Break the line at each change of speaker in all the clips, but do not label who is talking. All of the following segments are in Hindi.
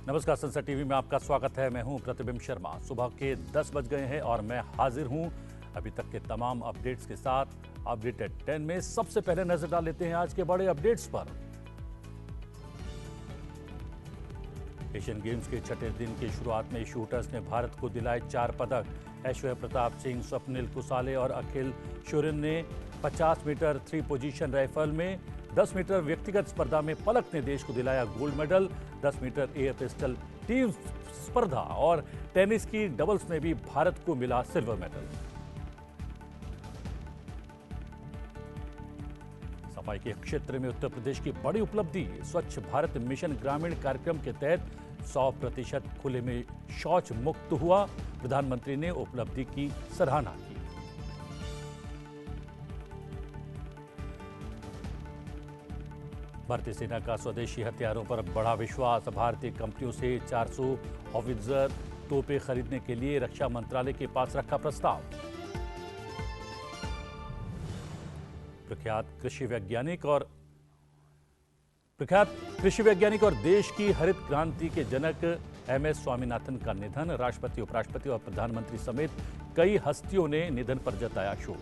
नमस्कार, संसद टीवी में आपका स्वागत है। मैं हूं प्रतिबिंब शर्मा। सुबह के 10 बज गए हैं और मैं हाजिर हूं अभी तक के तमाम अपडेट्स के साथ। अपडेटेड 10 में सबसे पहले नजर डाल लेते हैं आज के बड़े अपडेट्स पर। एशियन गेम्स के छठे दिन की शुरुआत में शूटर्स ने भारत को दिलाए 4 पदक। ऐश्वर्य प्रताप सिंह, स्वप्निल कुसाले और अखिल शोरेन ने 50 मीटर 3 पोजीशन राइफल में, 10 मीटर व्यक्तिगत स्पर्धा में पलक ने देश को दिलाया gold medal. 10 metre air pistol team स्पर्धा और टेनिस की डबल्स में भी भारत को मिला सिल्वर मेडल। सफाई के क्षेत्र में उत्तर प्रदेश की बड़ी उपलब्धि। स्वच्छ भारत मिशन ग्रामीण कार्यक्रम के तहत 100% खुले में शौच मुक्त हुआ। प्रधानमंत्री ने उपलब्धि की सराहना की। भारतीय सेना का स्वदेशी हथियारों पर बड़ा विश्वास। भारतीय कंपनियों से 400 हॉवित्जर तोपें खरीदने के लिए रक्षा मंत्रालय के पास रखा प्रस्ताव। प्रख्यात कृषि वैज्ञानिक और देश की हरित क्रांति के जनक एमएस स्वामीनाथन का निधन। राष्ट्रपति, उपराष्ट्रपति और प्रधानमंत्री समेत कई हस्तियों ने निधन पर जताया शोक।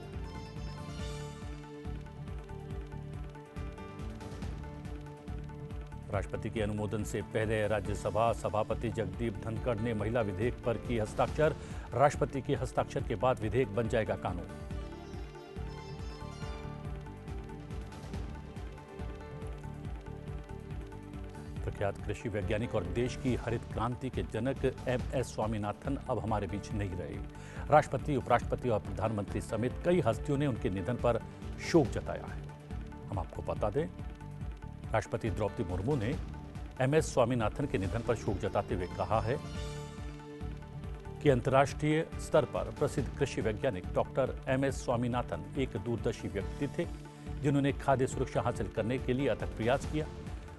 राष्ट्रपति के अनुमोदन से पहले राज्यसभा सभापति जगदीप धनखड़ ने महिला विधेयक पर की हस्ताक्षर। राष्ट्रपति के हस्ताक्षर के बाद विधेयक बन जाएगा कानून। प्रख्यात कृषि वैज्ञानिक और देश की हरित क्रांति के जनक एमएस स्वामीनाथन अब हमारे बीच नहीं रहे। राष्ट्रपति, उपराष्ट्रपति और प्रधानमंत्री समेत कई हस्तियों ने उनके निधन पर शोक जताया है। हम आपको बता दें, राष्ट्रपति द्रौपदी मुर्मू ने एमएस स्वामीनाथन के निधन पर शोक जताते हुए कहा है कि अंतर्राष्ट्रीय स्तर पर प्रसिद्ध कृषि वैज्ञानिक डॉक्टर एमएस स्वामीनाथन एक दूरदर्शी व्यक्ति थे, जिन्होंने खाद्य सुरक्षा हासिल करने के लिए अथक प्रयास किया।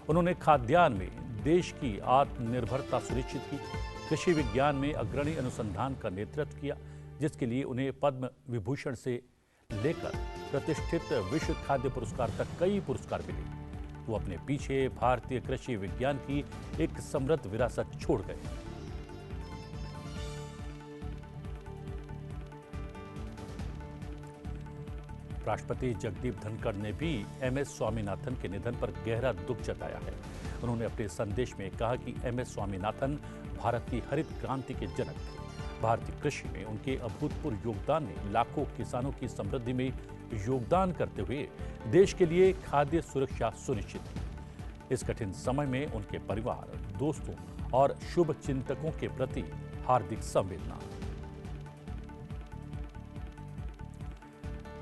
उन्होंने खाद्यान्न में देश की आत्मनिर्भरता सुनिश्चित की, कृषि विज्ञान में अग्रणी अनुसंधान का नेतृत्व किया, जिसके लिए उन्हें पद्म विभूषण से लेकर प्रतिष्ठित विश्व खाद्य पुरस्कार तक कई पुरस्कार मिले। वो अपने पीछे भारतीय कृषि विज्ञान की एक समृद्ध विरासत छोड़ गए। राष्ट्रपति जगदीप धनखड़ ने भी एमएस स्वामीनाथन के निधन पर गहरा दुख जताया है। उन्होंने अपने संदेश में कहा कि एमएस स्वामीनाथन भारत की हरित क्रांति के जनक थे। भारतीय कृषि में उनके अभूतपूर्व योगदान ने लाखों किसानों की समृद्धि में योगदान करते हुए देश के लिए खाद्य सुरक्षा सुनिश्चित की। इस कठिन समय में उनके परिवार, दोस्तों और शुभ चिंतकों के प्रति हार्दिक संवेदना।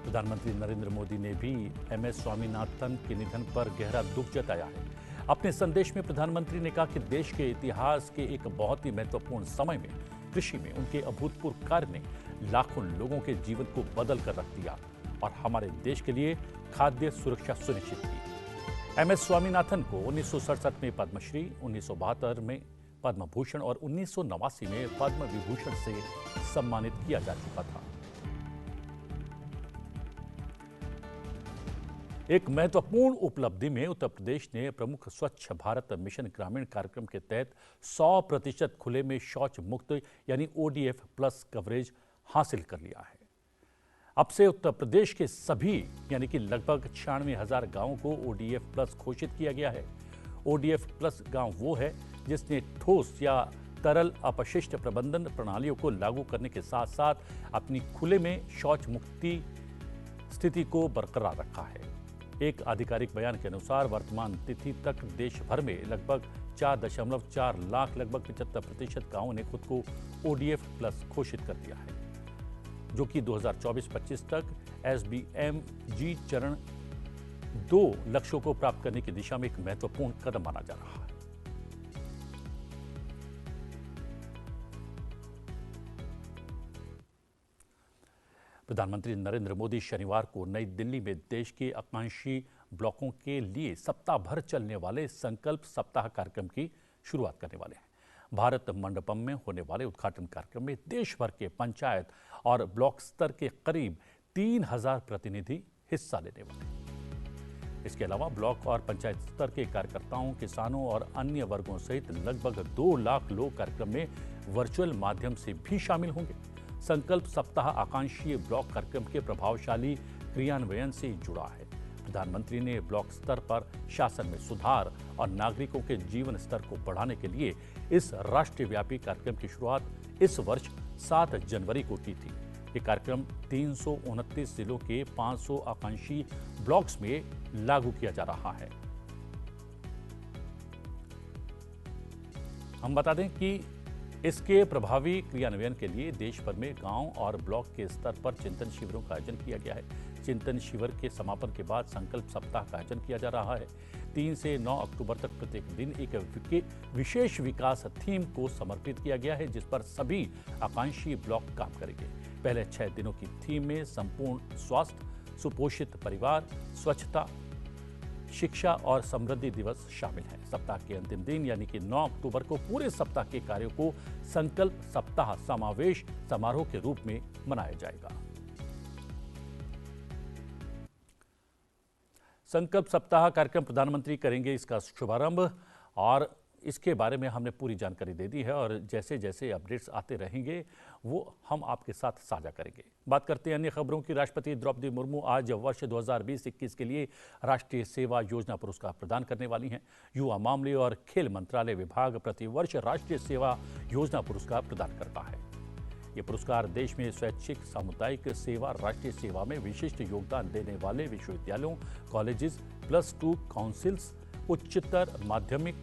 प्रधानमंत्री नरेंद्र मोदी ने भी एमएस स्वामीनाथन के निधन पर गहरा दुख जताया है। अपने संदेश में प्रधानमंत्री ने कहा कि देश के इतिहास के एक बहुत ही महत्वपूर्ण समय में कृषि में उनके अभूतपूर्व कार्य ने लाखों लोगों के जीवन को बदल कर रख दिया और हमारे देश के लिए खाद्य सुरक्षा सुनिश्चित की। एमएस स्वामीनाथन को 1967 में पद्मश्री, 1972 में पद्म भूषण और 1989 में पद्म विभूषण से सम्मानित किया जा चुका था। एक महत्वपूर्ण उपलब्धि में उत्तर प्रदेश ने प्रमुख स्वच्छ भारत मिशन ग्रामीण कार्यक्रम के तहत 100% खुले में शौच मुक्त यानी ODF प्लस कवरेज हासिल कर लिया है। अब से उत्तर प्रदेश के सभी यानी कि लगभग 96,000 गांवों को ODF प्लस घोषित किया गया है। ODF प्लस गांव वो है जिसने ठोस या तरल अपशिष्ट प्रबंधन प्रणालियों को लागू करने के साथ साथ अपनी खुले में शौच मुक्ति स्थिति को बरकरार रखा है। एक आधिकारिक बयान के अनुसार वर्तमान तिथि तक देश भर में लगभग 4.4 लाख, लगभग 75% गांवों ने खुद को ODF प्लस घोषित कर दिया है, जो कि 2024-25 तक SBMG चरण 2 लक्ष्यों को प्राप्त करने की दिशा में एक महत्वपूर्ण कदम माना जा रहा है। प्रधानमंत्री नरेंद्र मोदी शनिवार को नई दिल्ली में देश के आकांक्षी ब्लॉकों के लिए सप्ताह भर चलने वाले संकल्प सप्ताह कार्यक्रम की शुरुआत करने वाले हैं। भारत मंडपम में होने वाले उद्घाटन कार्यक्रम में देश भर के पंचायत और ब्लॉक स्तर के करीब 3,000 प्रतिनिधि हिस्सा लेने वाले हैं। इसके अलावा ब्लॉक और पंचायत स्तर के कार्यकर्ताओं, किसानों और अन्य वर्गों सहित लगभग 2 लाख लोग कार्यक्रम में वर्चुअल माध्यम से भी शामिल होंगे। संकल्प सप्ताह आकांक्षी ब्लॉक कार्यक्रम के प्रभावशाली क्रियान्वयन से जुड़ा है। प्रधानमंत्री ने ब्लॉक स्तर पर शासन में सुधार और नागरिकों के जीवन स्तर को बढ़ाने के लिए इस राष्ट्रव्यापी कार्यक्रम की शुरुआत इस वर्ष 7 जनवरी को की थी। ये कार्यक्रम 329 जिलों के 500 आकांक्षी ब्लॉक्स में लागू किया जा रहा है। हम बता दें कि इसके प्रभावी क्रियान्वयन के लिए देश भर में गांव और ब्लॉक के स्तर पर चिंतन शिविरों का आयोजन किया गया है। चिंतन शिविर के समापन के बाद संकल्प सप्ताह का आयोजन किया जा रहा है। 3 से 9 अक्टूबर तक प्रत्येक दिन एक विशेष विकास थीम को समर्पित किया गया है, जिस पर सभी आकांक्षी ब्लॉक काम करेंगे। पहले 6 दिनों की थीम में संपूर्ण स्वास्थ्य, सुपोषित परिवार, स्वच्छता, शिक्षा और समृद्धि दिवस शामिल है। सप्ताह के अंतिम दिन यानी कि 9 अक्टूबर को पूरे सप्ताह के कार्यों को संकल्प सप्ताह समावेश समारोह के रूप में मनाया जाएगा। संकल्प सप्ताह कार्यक्रम प्रधानमंत्री करेंगे इसका शुभारंभ, और इसके बारे में हमने पूरी जानकारी दे दी है और जैसे जैसे अपडेट्स आते रहेंगे वो हम आपके साथ साझा करेंगे। बात करते हैं अन्य खबरों की। राष्ट्रपति द्रौपदी मुर्मू आज वर्ष 2020-21 के लिए राष्ट्रीय सेवा योजना पुरस्कार प्रदान करने वाली हैं। युवा मामले और खेल मंत्रालय विभाग प्रतिवर्ष राष्ट्रीय सेवा योजना पुरस्कार प्रदान करता है। ये पुरस्कार देश में स्वैच्छिक, सामुदायिक सेवा, राष्ट्रीय सेवा में विशिष्ट योगदान देने वाले विश्वविद्यालयों, कॉलेजेस, +2 काउंसिल्स, उच्चतर माध्यमिक,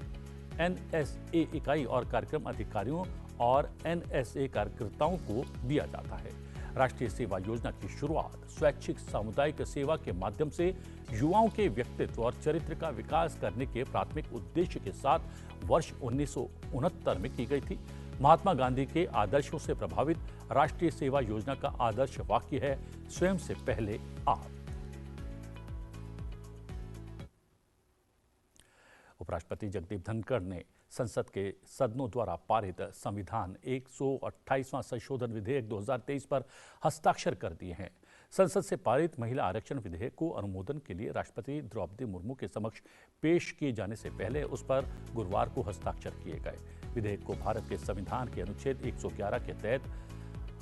NSA इकाई और कार्यक्रम अधिकारियों और NSA कार्यकर्ताओं को दिया जाता है। राष्ट्रीय सेवा योजना की शुरुआत स्वैच्छिक सामुदायिक सेवा के माध्यम से युवाओं के व्यक्तित्व और चरित्र का विकास करने के प्राथमिक उद्देश्य के साथ वर्ष 1969 में की गई थी। महात्मा गांधी के आदर्शों से प्रभावित राष्ट्रीय सेवा योजना का आदर्श वाक्य है, स्वयं से पहले आप। उपराष्ट्रपति जगदीप धनखड़ ने संसद के सदनों द्वारा पारित संविधान 128वां संशोधन विधेयक 2023 पर हस्ताक्षर कर दिए हैं। संसद से पारित महिला आरक्षण विधेयक को अनुमोदन के लिए राष्ट्रपति द्रौपदी मुर्मू के समक्ष पेश किए जाने से पहले उस पर गुरुवार को हस्ताक्षर किए गए। विधेयक को भारत के संविधान के अनुच्छेद 111 के तहत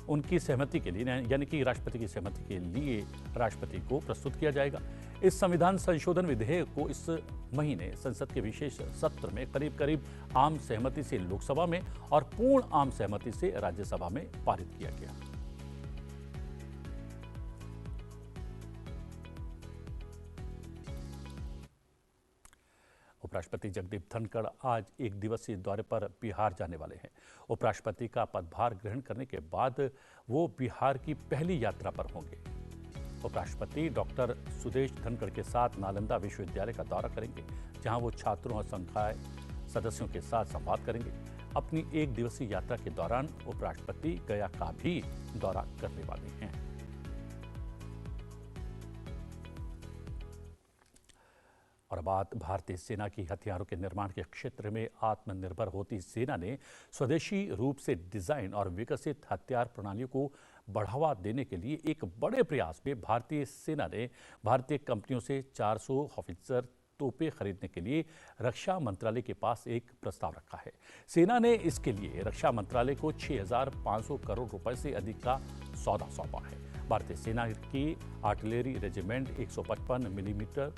उनकी सहमति के लिए यानी कि राष्ट्रपति की सहमति के लिए राष्ट्रपति को प्रस्तुत किया जाएगा। इस संविधान संशोधन विधेयक को इस महीने संसद के विशेष सत्र में करीब आम सहमति से लोकसभा में और पूर्ण आम सहमति से राज्यसभा में पारित किया गया। उपराष्ट्रपति जगदीप धनखड़ आज एक दिवसीय दौरे पर बिहार जाने वाले हैं। उपराष्ट्रपति का पदभार ग्रहण करने के बाद वो बिहार की पहली यात्रा पर होंगे। उपराष्ट्रपति डॉक्टर सुदेश धनखड़ के साथ नालंदा विश्वविद्यालय का दौरा करेंगे, जहां वो छात्रों और संकाय सदस्यों के साथ संवाद करेंगे। अपनी एक दिवसीय यात्रा के दौरान उपराष्ट्रपति गया का भी दौरा करने वाले हैं। और बात भारतीय सेना की हथियारों के निर्माण के क्षेत्र में आत्मनिर्भर होती सेना ने स्वदेशी रूप से डिजाइन और विकसित हथियार प्रणालियों को बढ़ावा देने के लिए एक बड़े प्रयास में भारतीय सेना ने भारतीय कंपनियों से 400 हॉवित्जर तोपें खरीदने के लिए रक्षा मंत्रालय के पास एक प्रस्ताव रखा है। सेना ने इसके लिए रक्षा मंत्रालय को 6,500 करोड़ रुपए से अधिक का सौदा सौंपा है। भारतीय सेना की artillery regiment 155 millimetre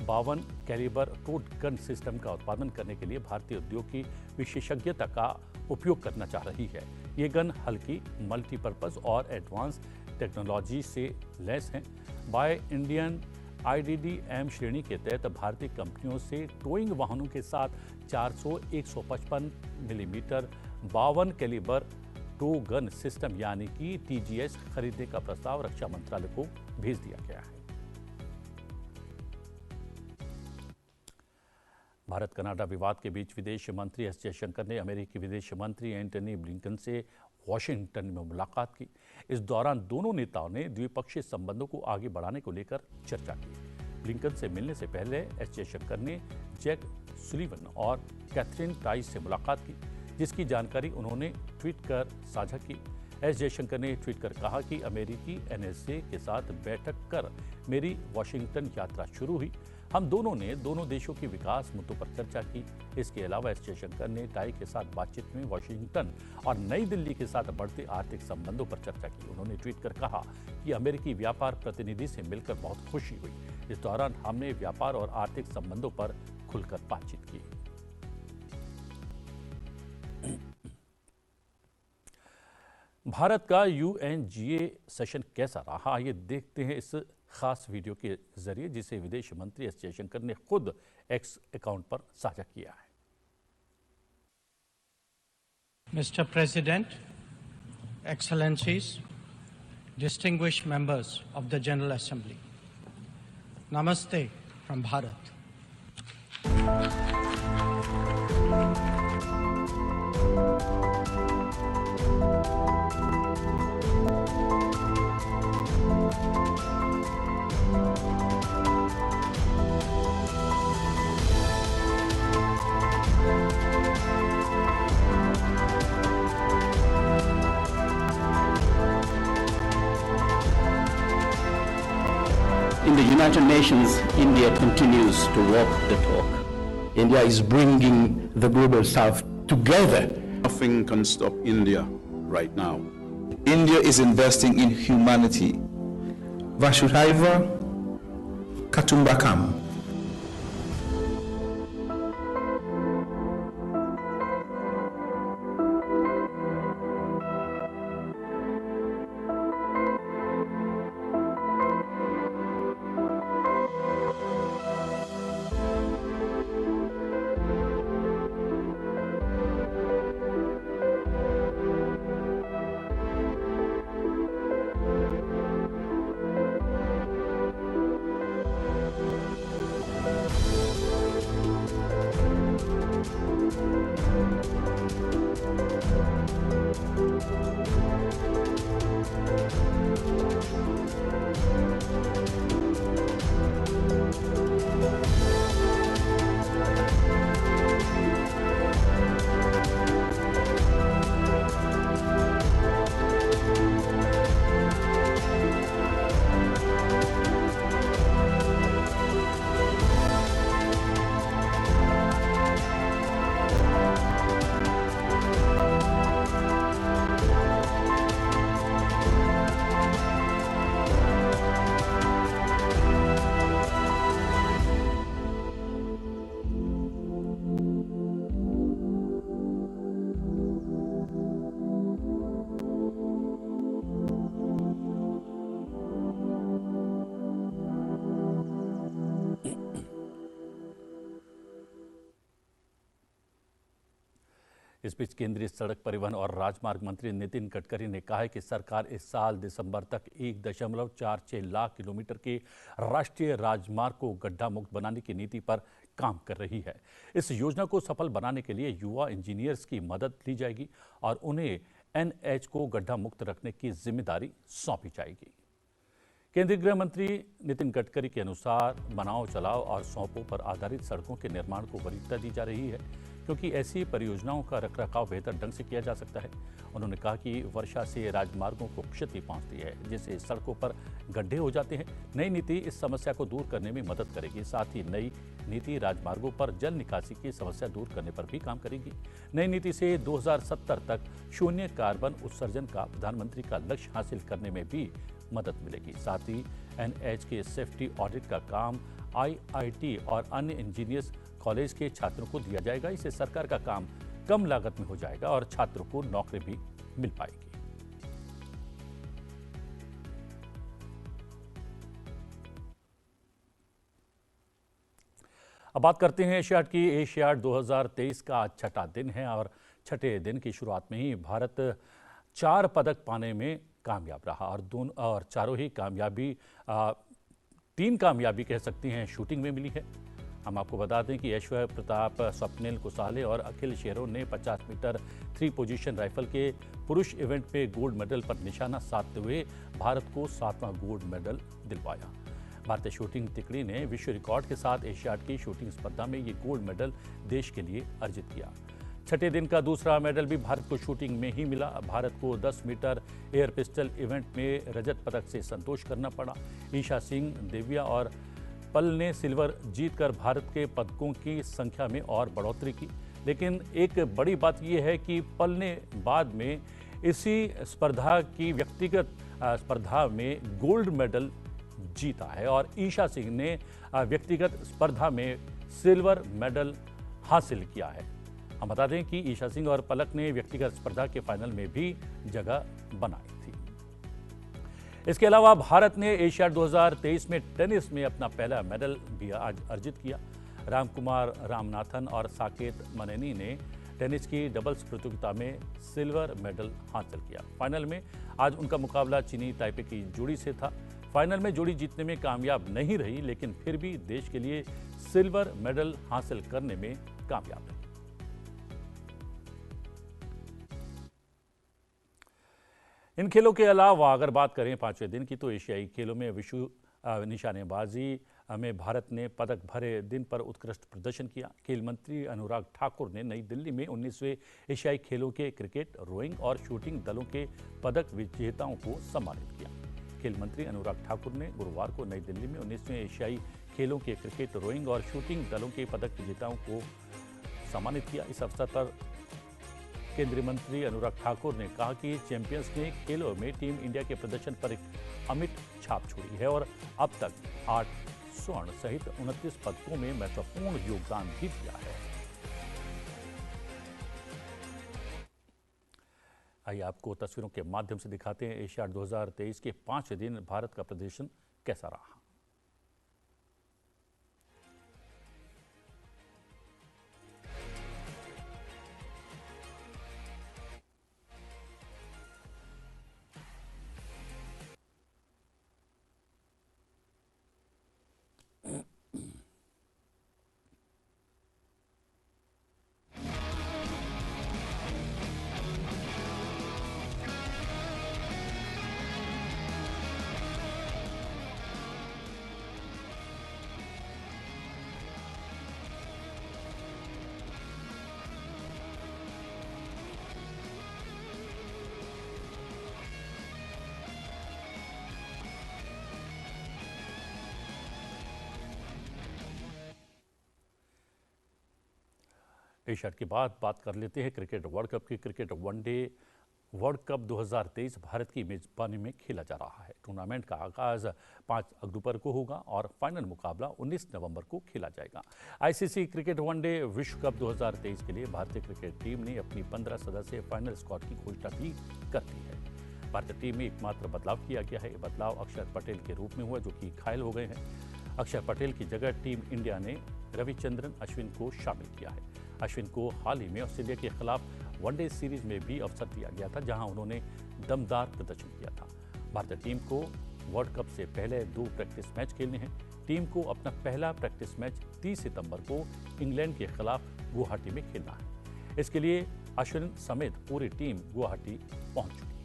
52 calibre towed gun system का उत्पादन करने के लिए भारतीय उद्योग की विशेषज्ञता का उपयोग करना चाह रही है। ये गन हल्की, मल्टीपर्पज और एडवांस टेक्नोलॉजी से लैस हैं। बाय इंडियन IDDM श्रेणी के तहत भारतीय कंपनियों से टोइंग वाहनों के साथ 400 155 millimetre 52 calibre tow gun system यानी कि TGS खरीदने का प्रस्ताव रक्षा मंत्रालय को भेज दिया गया है। भारत कनाडा विवाद के बीच विदेश मंत्री एस जयशंकर ने अमेरिकी विदेश मंत्री एंटनी ब्लिंकन से वॉशिंगटन में मुलाकात की। इस दौरान दोनों नेताओं ने द्विपक्षीय संबंधों को आगे बढ़ाने को लेकर चर्चा की। ब्लिंकन से मिलने से पहले एस जयशंकर ने जैक सुलिवन और कैथरीन टाइस से मुलाकात की, जिसकी जानकारी उन्होंने ट्वीट कर साझा की। एस जयशंकर ने ट्वीट कर कहा कि अमेरिकी NSA के साथ बैठक कर मेरी वॉशिंगटन यात्रा शुरू हुई। हम दोनों ने दोनों देशों के विकास मुद्दों पर चर्चा की। इसके अलावा एस जयशंकर ने टाई के साथ बातचीत में वाशिंगटन और नई दिल्ली के साथ बढ़ते आर्थिक संबंधों पर चर्चा की। उन्होंने ट्वीट कर कहा कि अमेरिकी व्यापार प्रतिनिधि से मिलकर बहुत खुशी हुई। इस दौरान हमने व्यापार और आर्थिक संबंधों पर खुलकर बातचीत की। भारत का UNGA सेशन कैसा रहा, ये देखते हैं इस खास वीडियो के जरिए, जिसे विदेश मंत्री एस जयशंकर ने खुद एक्स अकाउंट पर साझा किया है।
Mr. President, Excellencies, distinguished members of the General Assembly, Namaste from Bharat.
In the United Nations, India continues to walk the talk.
India is bringing the global south together.
Nothing can stop India right now.
India is investing in humanity.
Vasudhaiva Kutumbakam.
इस बीच केंद्रीय सड़क परिवहन और राजमार्ग मंत्री नितिन गडकरी ने कहा है कि सरकार इस साल दिसंबर तक 1.46 लाख किलोमीटर के राष्ट्रीय राजमार्ग को गड्ढा मुक्त बनाने की नीति पर काम कर रही है। इस योजना को सफल बनाने के लिए युवा इंजीनियर्स की मदद ली जाएगी और उन्हें NH को गड्ढा मुक्त रखने की जिम्मेदारी सौंपी जाएगी। केंद्रीय गृह मंत्री नितिन गडकरी के अनुसार बनाओ चलाओ और सौंपों पर आधारित सड़कों के निर्माण को वरीयता दी जा रही है, क्योंकि ऐसी परियोजनाओं का रखरखाव बेहतर ढंग से किया जा सकता है। उन्होंने कहा कि वर्षा से राजमार्गों को क्षति पहुंचती है, जिससे सड़कों पर गड्ढे हो जाते हैं। नई नीति इस समस्या को दूर करने में मदद करेगी। साथ ही नई नीति राजमार्गों पर जल निकासी की समस्या दूर करने पर भी काम करेगी। नई नीति से 2070 तक शून्य कार्बन उत्सर्जन का प्रधानमंत्री का लक्ष्य हासिल करने में भी मदद मिलेगी। साथ ही NH के सेफ्टी ऑडिट का काम IIT और अन्य इंजीनियर्स कॉलेज के छात्रों को दिया जाएगा। इससे सरकार का काम कम लागत में हो जाएगा और छात्रों को नौकरी भी मिल पाएगी। अब बात करते हैं एशियाड की। एशियाड 2023 का छठा दिन है और छठे दिन की शुरुआत में ही भारत 4 पदक पाने में कामयाब रहा और चारों ही कामयाबी 3 कामयाबी कह सकती हैं शूटिंग में मिली है। हम आपको बता दें कि ऐश्वर्य प्रताप, स्वप्निल कुसाले और अखिल शेरों ने 50 मीटर 3 पोजीशन राइफल के पुरुष इवेंट में गोल्ड मेडल पर निशाना साधते हुए भारत को 7वां गोल्ड मेडल दिलवाया। भारतीय शूटिंग तिकड़ी ने विश्व रिकॉर्ड के साथ एशियाड की शूटिंग स्पर्धा में ये गोल्ड मेडल देश के लिए अर्जित किया। छठे दिन का दूसरा मेडल भी भारत को शूटिंग में ही मिला। भारत को 10 मीटर एयर पिस्टल इवेंट में रजत पदक से संतोष करना पड़ा। ईशा सिंह, दिव्या और पल ने सिल्वर जीतकर भारत के पदकों की संख्या में और बढ़ोतरी की। लेकिन एक बड़ी बात यह है कि पल ने बाद में इसी स्पर्धा की व्यक्तिगत स्पर्धा में गोल्ड मेडल जीता है और ईशा सिंह ने व्यक्तिगत स्पर्धा में सिल्वर मेडल हासिल किया है। हम बता दें कि ईशा सिंह और पलक ने व्यक्तिगत स्पर्धा के फाइनल में भी जगह बनाई थी। इसके अलावा भारत ने एशियाड 2023 में टेनिस में अपना पहला मेडल भी आज अर्जित किया। रामकुमार रामनाथन और साकेत मनेनी ने टेनिस की डबल्स प्रतियोगिता में सिल्वर मेडल हासिल किया। फाइनल में आज उनका मुकाबला चीनी ताइपे की जोड़ी से था। फाइनल में जोड़ी जीतने में कामयाब नहीं रही, लेकिन फिर भी देश के लिए सिल्वर मेडल हासिल करने में कामयाब रही। इन खेलों के अलावा अगर बात करें पांचवें दिन की, तो एशियाई खेलों में विश्व निशानेबाजी में भारत ने पदक भरे दिन पर उत्कृष्ट प्रदर्शन किया। खेल मंत्री अनुराग ठाकुर ने नई दिल्ली में 19वें एशियाई खेलों के क्रिकेट, रोइंग और शूटिंग दलों के पदक विजेताओं को सम्मानित किया। खेल मंत्री अनुराग ठाकुर ने गुरुवार को नई दिल्ली में 19वें एशियाई खेलों के क्रिकेट, रोइंग और शूटिंग दलों के पदक विजेताओं को सम्मानित किया। इस अवसर पर केंद्रीय मंत्री अनुराग ठाकुर ने कहा कि चैंपियंस ने खेलों में टीम इंडिया के प्रदर्शन पर एक अमिट छाप छोड़ी है और अब तक 8 स्वर्ण सहित 29 पदकों में महत्वपूर्ण योगदान भी दिया है। आइए आपको तस्वीरों के माध्यम से दिखाते हैं एशियाड 2023 के 5 दिन भारत का प्रदर्शन कैसा रहा। एशियाड के बाद बात कर लेते हैं क्रिकेट वर्ल्ड कप की। Cricket one day world cup 2023 Bharat की मेजबानी में खेला जा रहा है। टूर्नामेंट का आगाज 5 अक्टूबर को होगा और फाइनल मुकाबला 19 नवंबर को खेला जाएगा। आईसीसी क्रिकेट वनडे विश्व कप 2023 के लिए भारतीय क्रिकेट टीम ने अपनी 15 सदस्यीय फाइनल स्क्वाड की घोषणा भी कर दी है। भारतीय टीम में एकमात्र बदलाव किया गया है। बदलाव अक्षर पटेल के रूप में हुआ, जो कि घायल हो गए हैं। अक्षर पटेल की जगह टीम इंडिया ने रविचंद्रन अश्विन को शामिल किया है। अश्विन को हाल ही में ऑस्ट्रेलिया के खिलाफ वनडे सीरीज में भी अवसर दिया गया था, जहां उन्होंने दमदार प्रदर्शन किया था। भारतीय टीम को वर्ल्ड कप से पहले 2 प्रैक्टिस मैच खेलने हैं। टीम को अपना पहला प्रैक्टिस मैच 30 सितंबर को इंग्लैंड के खिलाफ गुवाहाटी में खेलना है। इसके लिए अश्विन समेत पूरी टीम गुवाहाटी पहुंच चुकी है।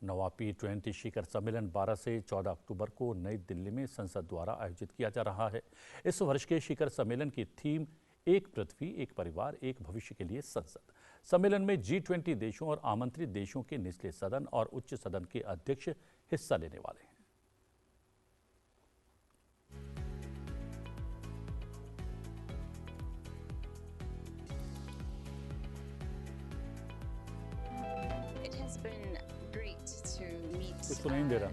नौवां P20 शिखर सम्मेलन 12 से 14 अक्टूबर को नई दिल्ली में संसद द्वारा आयोजित किया जा रहा है। इस वर्ष के शिखर सम्मेलन की थीम एक पृथ्वी, एक परिवार, एक भविष्य के लिए संसद। सम्मेलन में G20 देशों और आमंत्रित देशों के निचले सदन और उच्च सदन के अध्यक्ष हिस्सा लेने वाले हैं। सुनाई दे रहा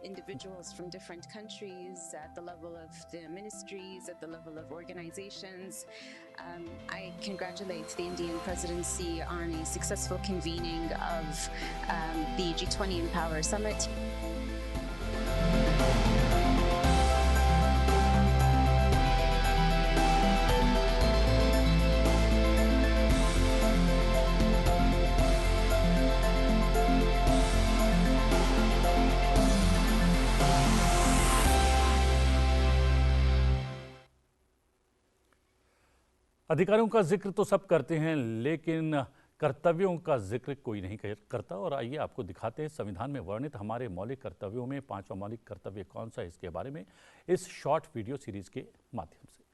individuals from different countries at the level of the ministries, at the level of organizations. I congratulate the Indian presidency on a successful convening of the G20 Empower Summit.
अधिकारों का जिक्र तो सब करते हैं, लेकिन कर्तव्यों का जिक्र कोई नहीं करता। और आइए आपको दिखाते हैं संविधान में वर्णित हमारे मौलिक कर्तव्यों में 5वां मौलिक कर्तव्य कौन सा है, इसके बारे में इस शॉर्ट वीडियो सीरीज के माध्यम से।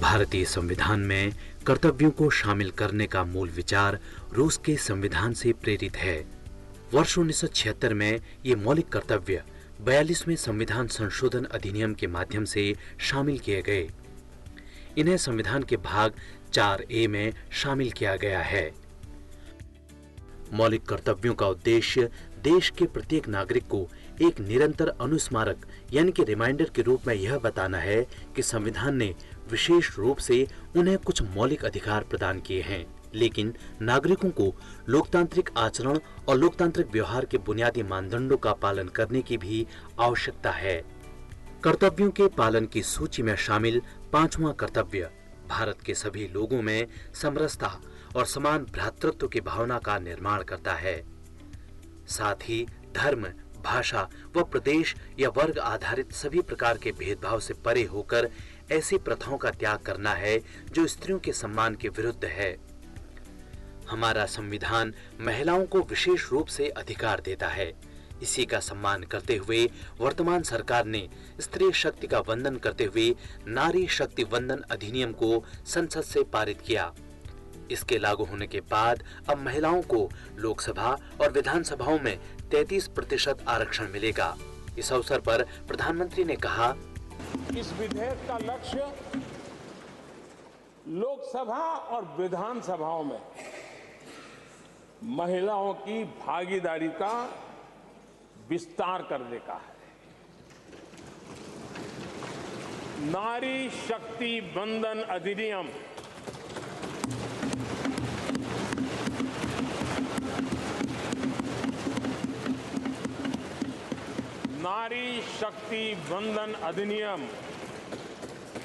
भारतीय संविधान में कर्तव्यों को शामिल करने का मूल विचार रूस के संविधान से प्रेरित है। वर्ष 1976 में ये मौलिक कर्तव्य 42वें संविधान संशोधन अधिनियम के माध्यम से शामिल किए गए। इन्हें संविधान के भाग 4A में शामिल किया गया है। मौलिक कर्तव्यों का उद्देश्य देश के प्रत्येक नागरिक को एक निरंतर अनुस्मारक यानी कि रिमाइंडर के रूप में यह बताना है कि संविधान ने विशेष रूप से उन्हें कुछ मौलिक अधिकार प्रदान किए हैं, लेकिन नागरिकों को लोकतांत्रिक आचरण और लोकतांत्रिक व्यवहार के बुनियादी मानदंडों का पालन करने की भी आवश्यकता है। कर्तव्यों के पालन की सूची में शामिल 5वां कर्तव्य भारत के सभी लोगों में समरसता और समान भ्रातृत्व की भावना का निर्माण करता है। साथ ही धर्म, भाषा व प्रदेश या वर्ग आधारित सभी प्रकार के भेदभाव से परे होकर ऐसी प्रथाओं का त्याग करना है जो स्त्रियों के सम्मान के विरुद्ध है। हमारा संविधान महिलाओं को विशेष रूप से अधिकार देता है। इसी का सम्मान करते हुए वर्तमान सरकार ने स्त्री शक्ति का वंदन करते हुए नारी शक्ति वंदन अधिनियम को संसद से पारित किया। इसके लागू होने के बाद अब महिलाओं को लोकसभा और विधानसभाओं में 33% आरक्षण मिलेगा। इस अवसर पर प्रधानमंत्री ने कहा,
इस विधेयक का लक्ष्य लोकसभा और विधानसभाओं में महिलाओं की भागीदारी का विस्तार करने का है। नारी शक्ति वंदन अधिनियम नारी शक्ति वंदन अधिनियम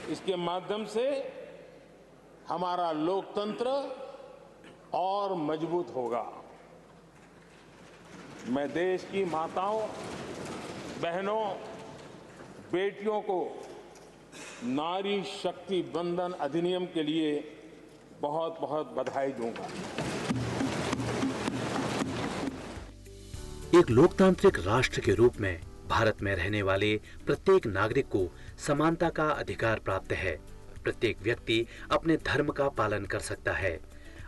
इसके माध्यम से हमारा लोकतंत्र और मजबूत होगा। मैं देश की माताओं, बहनों, बेटियों को नारी शक्ति वंदन अधिनियम के लिए बहुत बहुत बधाई दूंगा।
एक लोकतांत्रिक राष्ट्र के रूप में भारत में रहने वाले प्रत्येक नागरिक को समानता का अधिकार प्राप्त है। प्रत्येक व्यक्ति अपने धर्म का पालन कर सकता है।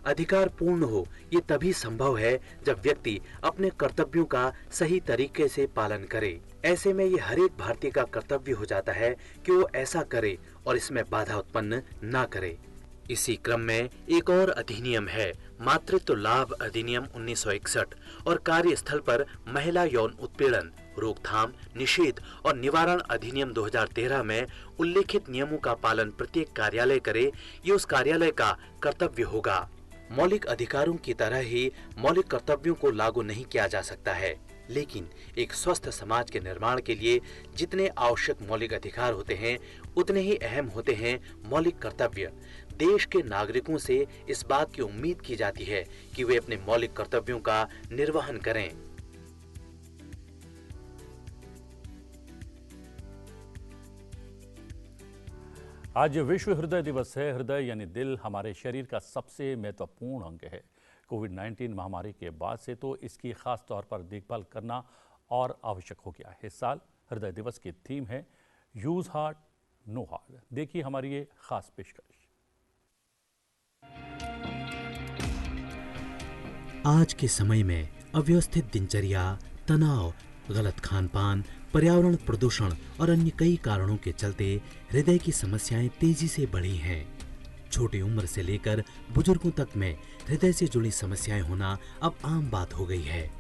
अधिकार पूर्ण हो ये तभी संभव है जब व्यक्ति अपने कर्तव्यों का सही तरीके से पालन करे। ऐसे में ये हर एक भारतीय का कर्तव्य हो जाता है कि वो ऐसा करे और इसमें बाधा उत्पन्न ना करे। इसी क्रम में एक और अधिनियम है, मातृत्व लाभ अधिनियम 1961 और कार्यस्थल पर महिला यौन उत्पीड़न रोकथाम, निषेध और निवारण अधिनियम 2013 में उल्लेखित नियमों का पालन प्रत्येक कार्यालय करे, ये उस कार्यालय का कर्तव्य होगा। मौलिक अधिकारों की तरह ही मौलिक कर्तव्यों को लागू नहीं किया जा सकता है, लेकिन एक स्वस्थ समाज के निर्माण के लिए जितने आवश्यक मौलिक अधिकार होते हैं उतने ही अहम होते हैं मौलिक कर्तव्य। देश के नागरिकों से इस बात की उम्मीद की जाती है कि वे अपने मौलिक कर्तव्यों का निर्वहन करें।
आज विश्व हृदय दिवस है। हृदय यानी दिल हमारे शरीर का सबसे महत्वपूर्ण अंग है। कोविड-19 महामारी के बाद से तो इसकी खास तौर पर देखभाल करना और आवश्यक हो गया है। इस साल हृदय दिवस की थीम है यूज हार्ट नो हार्ट। देखिए हमारी ये खास पेशकश।
आज के समय में अव्यवस्थित दिनचर्या, तनाव, गलत खान-पान, पर्यावरण प्रदूषण और अन्य कई कारणों के चलते हृदय की समस्याएं तेजी से बढ़ी हैं। छोटी उम्र से लेकर बुजुर्गों तक में हृदय से जुड़ी समस्याएं होना अब आम बात हो गई है।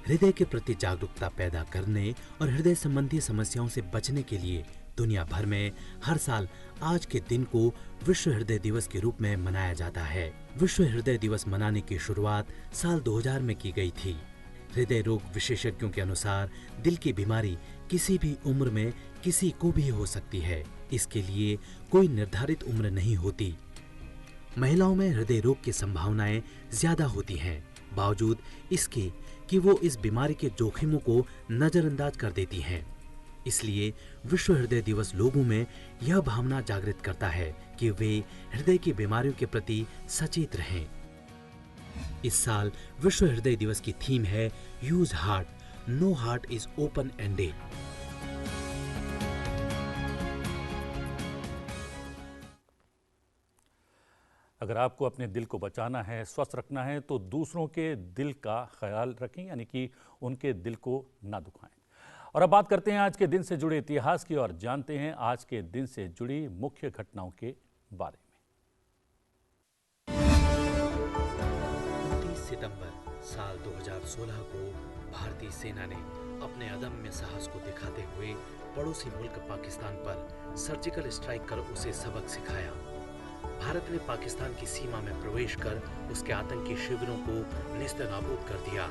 हृदय के प्रति जागरूकता पैदा करने और हृदय संबंधी समस्याओं से बचने के लिए दुनिया भर में हर साल आज के दिन को विश्व हृदय दिवस के रूप में मनाया जाता है। विश्व हृदय दिवस मनाने की शुरुआत साल 2000 में की गई थी। हृदय रोग विशेषज्ञों के अनुसार दिल की बीमारी किसी भी उम्र में किसी को भी हो सकती है। इसके लिए कोई निर्धारित उम्र नहीं होती। महिलाओं में हृदय रोग की संभावनाएं ज्यादा होती हैं, बावजूद इसके कि वो इस बीमारी के जोखिमों को नजरअंदाज कर देती हैं। इसलिए विश्व हृदय दिवस लोगों में यह भावना जागृत करता है कि वे हृदय की बीमारियों के प्रति सचेत रहें। इस साल विश्व हृदय दिवस की थीम है use heart, know heart is open ended.
अगर आपको अपने दिल को बचाना है, स्वस्थ रखना है, तो दूसरों के दिल का ख्याल रखें, यानी कि उनके दिल को ना दुखाएं। और अब बात करते हैं आज के दिन से जुड़े इतिहास की और जानते हैं आज के दिन से जुड़ी मुख्य घटनाओं के बारे में।
29 सितंबर साल 2016 को भारतीय सेना ने अपने अदम्य साहस को दिखाते हुए पड़ोसी मुल्क पाकिस्तान पर सर्जिकल स्ट्राइक कर उसे सबक सिखाया। भारत ने पाकिस्तान की सीमा में प्रवेश कर उसके आतंकी शिविरों को नेस्तनाबूद कर दिया।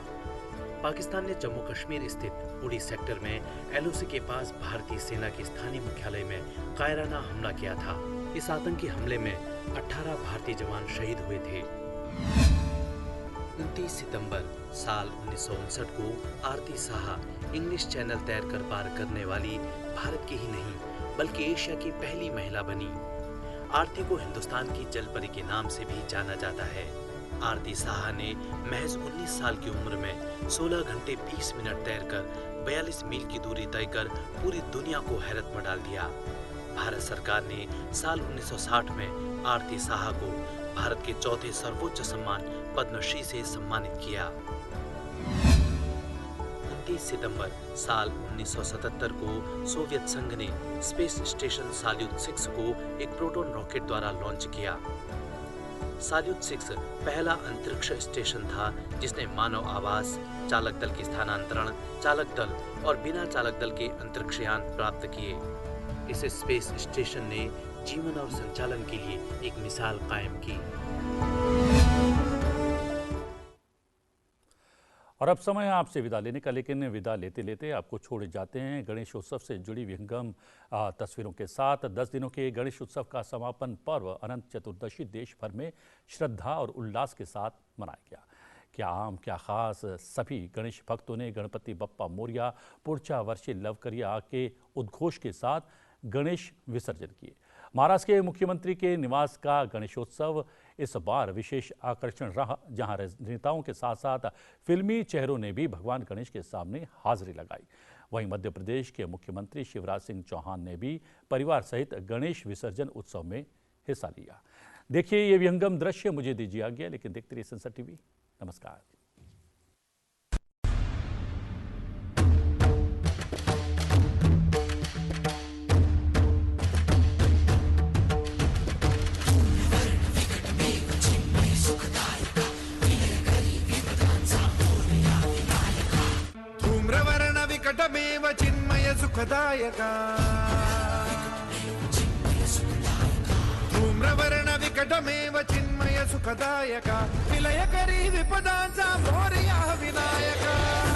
पाकिस्तान ने जम्मू कश्मीर स्थित उड़ी सेक्टर में एलओसी के पास भारतीय सेना के स्थानीय मुख्यालय में कायराना हमला किया था। इस आतंकी हमले में 18 भारतीय जवान शहीद हुए थे। 29 सितंबर साल 1959 को आरती साहा इंग्लिश चैनल तैरकर पार करने वाली भारत की ही नहीं बल्कि एशिया की पहली महिला बनी। आरती को हिंदुस्तान की जलपरी के नाम से भी जाना जाता है। आरती साहा ने महज 19 साल की उम्र में 16 घंटे 20 मिनट तैरकर 42 मील की दूरी तय कर पूरी दुनिया को हैरत में डाल दिया। भारत सरकार ने साल 1960 में आरती साहा को भारत के चौथे सर्वोच्च सम्मान पद्मश्री से सम्मानित किया। 29 सितंबर साल 1977 को सोवियत संघ ने स्पेस स्टेशन साल्यूट 6 को एक प्रोटॉन रॉकेट द्वारा लॉन्च किया। साल्यूट 6 पहला अंतरिक्ष स्टेशन था जिसने मानव आवास, चालक दल की स्थानांतरण, चालक दल और बिना चालक दल के अंतरिक्षयान प्राप्त किए। इस स्पेस स्टेशन ने जीवन और संचालन के लिए एक मिसाल कायम की।
और अब समय है आपसे विदा लेने का, लेकिन विदा लेते लेते आपको छोड़े जाते हैं गणेशोत्सव से जुड़ी विहंगम तस्वीरों के साथ। 10 दिनों के गणेश उत्सव का समापन पर्व अनंत चतुर्दशी देश भर में श्रद्धा और उल्लास के साथ मनाया गया। क्या आम क्या खास, सभी गणेश भक्तों ने गणपति बप्पा मोरिया पुरचा वर्षे लवकरिया के उद्घोष के साथ गणेश विसर्जन किए। महाराष्ट्र के मुख्यमंत्री के निवास का गणेशोत्सव इस बार विशेष आकर्षण रहा, जहां राजनेताओं के साथ साथ फिल्मी चेहरों ने भी भगवान गणेश के सामने हाजिरी लगाई। वहीं मध्य प्रदेश के मुख्यमंत्री शिवराज सिंह चौहान ने भी परिवार सहित गणेश विसर्जन उत्सव में हिस्सा लिया। देखिए ये विहंगम दृश्य। मुझे दीजिए आज्ञा, लेकिन देखते रहिए संसद टीवी। नमस्कार।
धूम्रवर्णविकटमेव चिन्मय सुखदायका, धूम्रवर्णविकटमेव चिन्मय सुखदायका, विलयकरी विपदांचा मोरया विनायका।